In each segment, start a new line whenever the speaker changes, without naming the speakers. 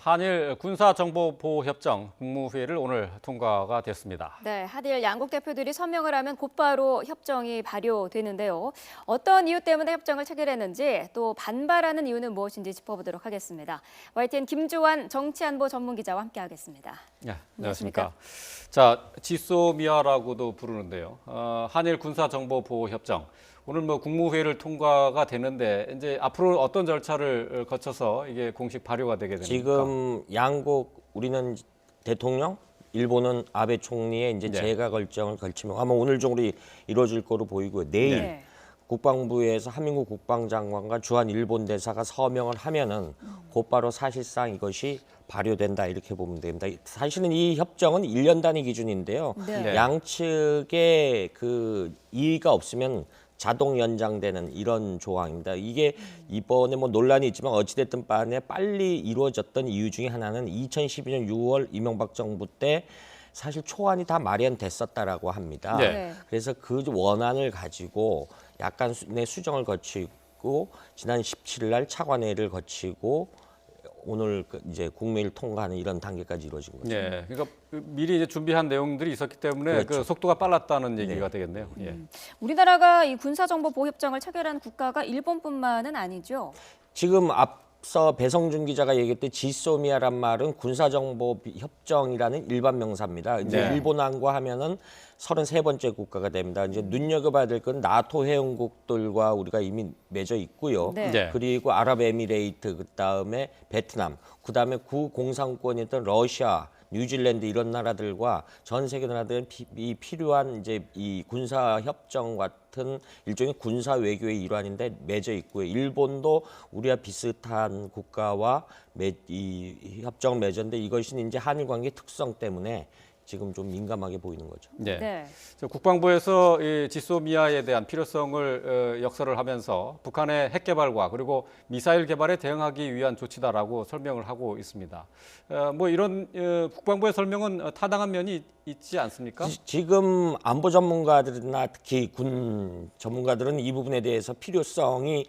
한일 군사정보보호협정 국무회의를 오늘 통과가 됐습니다.
네, 한일 양국 대표들이 서명을 하면 곧바로 협정이 발효되는데요. 어떤 이유 때문에 협정을 체결했는지 또 반발하는 이유는 무엇인지 짚어보도록 하겠습니다. YTN 김주환 정치안보 전문기자와 함께하겠습니다.
네, 안녕하십니까. 자, 지소미아라고도 부르는데요. 한일 군사정보보호협정. 오늘 국무회의를 통과가 되는데 이제 앞으로 어떤 절차를 거쳐서 이게 공식 발효가 되게 됩니까?
지금 양국 우리는 대통령, 일본은 아베 총리의 이제
네.
재가 결정을 걸치면 아마 오늘 중으로 이루어질 거로 보이고요. 내일
네.
국방부에서 한민국 국방장관과 주한 일본 대사가 서명을 하면은 곧바로 사실상 이것이 발효된다 이렇게 보면 됩니다. 사실은 이 협정은 1년 단위 기준인데요.
네.
양측의 그 이의가 없으면 자동 연장되는 이런 조항입니다. 이게 이번에 논란이 있지만 어찌됐든 간에 빨리 이루어졌던 이유 중에 하나는 2012년 6월 이명박 정부 때 사실 초안이 다 마련됐었다라고 합니다.
네.
그래서 그 원안을 가지고 약간의 수정을 거치고 지난 17일 날 차관회의를 거치고 오늘 이제 국무회의를 통과하는 이런 단계까지 이루어진 거죠.
네, 그러니까 미리 이제 준비한 내용들이 있었기 때문에
그렇죠.
그 속도가 빨랐다는 얘기가 되겠네요. 예.
우리나라가 이 군사정보보호협정을 체결한 국가가 일본뿐만은 아니죠.
지금 앞서 배성준 기자가 얘기했듯 지소미아란 말은 군사정보협정이라는 일반 명사입니다. 이제
네.
일본안과 하면은 33번째 국가가 됩니다. 이제 눈여겨봐야 될 건 나토 회원국들과 우리가 이미 맺어 있고요.
네.
네.
그리고 아랍에미레이트, 그다음에 베트남, 그다음에 구공산권이었던 러시아, 뉴질랜드 이런 나라들과 전 세계 나라들은 이 필요한 이제 이 군사 협정 같은 일종의 군사 외교의 일환인데 맺어 있고요. 일본도 우리와 비슷한 국가와 이 협정을 맺었는데 이것이 이제 한일 관계 특성 때문에 지금 좀 민감하게 보이는 거죠.
네.
네.
국방부에서 이 지소미아에 대한 필요성을 역설을 하면서 북한의 핵 개발과 그리고 미사일 개발에 대응하기 위한 조치다라고 설명을 하고 있습니다. 이런 국방부의 설명은 타당한 면이 있지 않습니까?
지금 안보 전문가들이나 특히 군 전문가들은 이 부분에 대해서 필요성이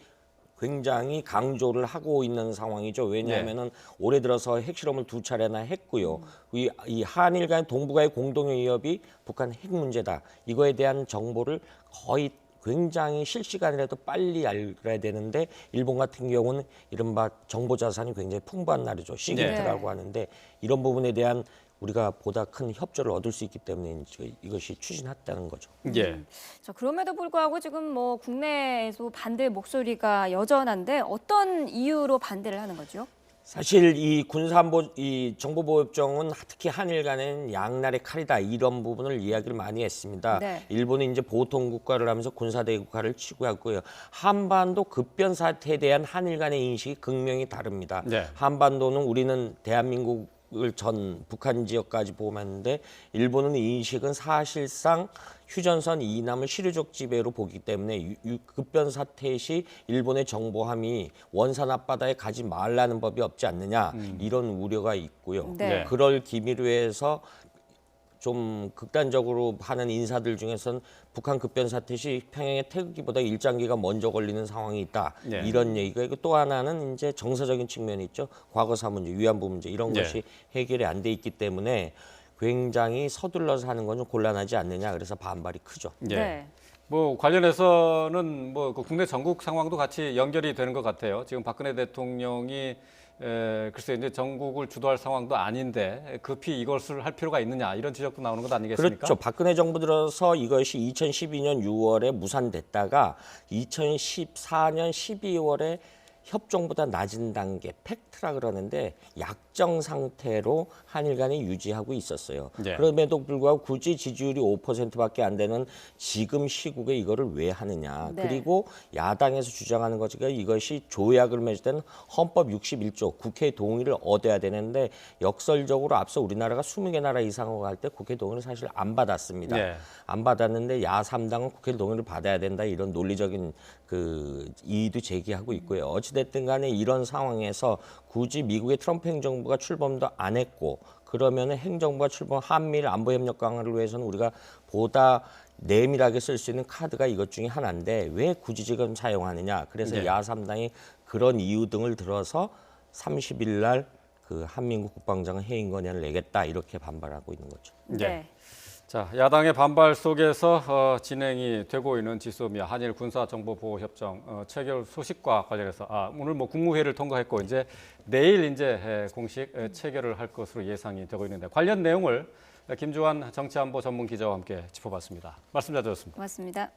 굉장히 강조를 하고 있는 상황이죠. 왜냐하면은 올해 들어서 핵실험을 2차례나 했고요. 이 한일 간 동북아의 공동 위협이 북한 핵 문제다. 이거에 대한 정보를 거의 굉장히 실시간이라도 빨리 알아야 되는데 일본 같은 경우는 이른바 정보 자산이 굉장히 풍부한 나라죠. 시기트라고 하는데 이런 부분에 대한 우리가 보다 큰 협조를 얻을 수 있기 때문에 이것이 추진했다는 거죠.
예.
자, 그럼에도 불구하고 지금 국내에서 반대 목소리가 여전한데 어떤 이유로 반대를 하는 거죠?
사실 이 이 정보보호협정은 특히 한일 간에는 양날의 칼이다 이런 부분을 이야기를 많이 했습니다.
네.
일본은 이제 보통 국가를 하면서 군사대국화를 치고했고요. 한반도 급변 사태에 대한 한일 간의 인식이 극명히 다릅니다.
네.
한반도는 우리는 대한민국 을 전 북한 지역까지 보면는데 일본은 이 인식은 사실상 휴전선 이남을 실효적 지배로 보기 때문에 급변 사태 시 일본의 정보함이 원산 앞바다에 가지 말라는 법이 없지 않느냐 이런 우려가 있고요.
네.
그럴 기미로 해서 좀 극단적으로 하는 인사들 중에서는 북한 급변 사태 시 평양의 태극기보다 일장기가 먼저 걸리는 상황이 있다.
네.
이런 얘기가 있고 또 하나는 이제 정서적인 측면이 있죠. 과거사 문제, 위안부 문제 이런
네.
것이 해결이 안 돼 있기 때문에 굉장히 서둘러서 하는 건 좀 곤란하지 않느냐. 그래서 반발이 크죠.
예.
네.
관련해서는 그 국내 전국 상황도 같이 연결이 되는 것 같아요. 지금 박근혜 대통령이 글쎄 이제 전국을 주도할 상황도 아닌데 급히 이것을 할 필요가 있느냐 이런 지적도 나오는 것 아니겠습니까?
그렇죠. 박근혜 정부 들어서 이것이 2012년 6월에 무산됐다가 2014년 12월에 협정보다 낮은 단계, 팩트라 그러는데 약정 상태로 한일 간에 유지하고 있었어요.
네.
그럼에도 불구하고 굳이 지지율이 5%밖에 안 되는 지금 시국에 이거를 왜 하느냐.
네.
그리고 야당에서 주장하는 것이 이것이 조약을 맺을 때는 헌법 61조 국회 동의를 얻어야 되는데 역설적으로 앞서 우리나라가 20개 나라 이상으로 갈 때 국회 동의를 사실 안 받았습니다.
네.
안 받았는데 야3당은 국회 동의를 받아야 된다 이런 논리적인 그 이의도 제기하고 있고요. 어찌됐든 간에 이런 상황에서 굳이 미국의 트럼프 행정부가 출범도 안 했고 그러면 행정부가 출범 한미일 안보협력 강화를 위해서는 우리가 보다 내밀하게 쓸 수 있는 카드가 이것 중에 하나인데 왜 굳이 지금 사용하느냐. 그래서
네.
야3당이 그런 이유 등을 들어서 30일 날 그 한민국 국방장은 해임 건의안을 내겠다 이렇게 반발하고 있는 거죠.
네.
자, 야당의 반발 속에서 진행이 되고 있는 지소미아 한일 군사정보보호협정 체결 소식과 관련해서 오늘 뭐 국무회의를 통과했고 이제 내일 이제 공식 체결을 할 것으로 예상이 되고 있는데 관련 내용을 김주환 정치안보 전문 기자와 함께 짚어봤습니다. 말씀 잘 들었습니다.
고맙습니다.